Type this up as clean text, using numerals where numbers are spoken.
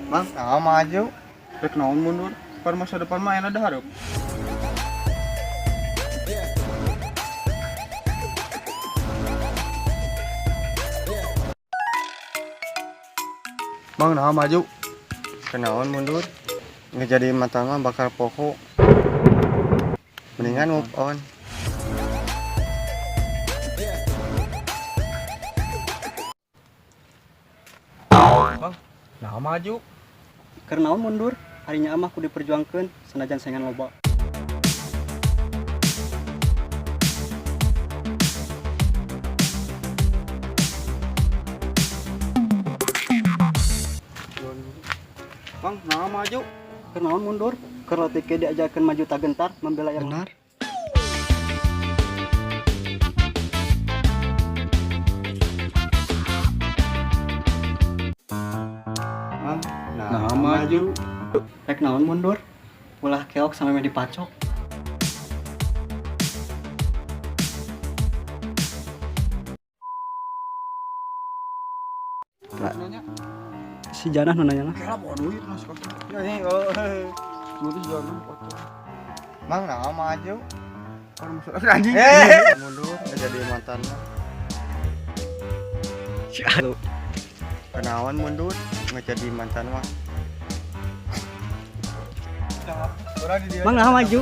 Mang, nah maju. Rek naon mundur? Pada masa depan mah enak dah hareup. Mang, nah maju. Kenaon mundur. Nggak jadi mantan mah bakal pokok. Mendingan move on. Bang, nah maju. Karena naon mundur, harinya amah ku diperjuangkeun sanajan saingan loba. Bang, nah maju. Karena naon mundur, keur tike diajarkeun maju tak gentar membela yang Benar. Mang, Nah maju. Rek naon mundur, ulah keok sampai dipacok. Nanya. Si Janah nu nanya lah. Kira bawa duit mas kotor. Ya ini oh. Duit jangan kotor. Mang, nah maju. Kalau masuk anjing. Mundur, nggak jadi mantan mah. Aduh. Kenaon mundur, nggak jadi mantan mah. Orang di dia. Mang nah maju.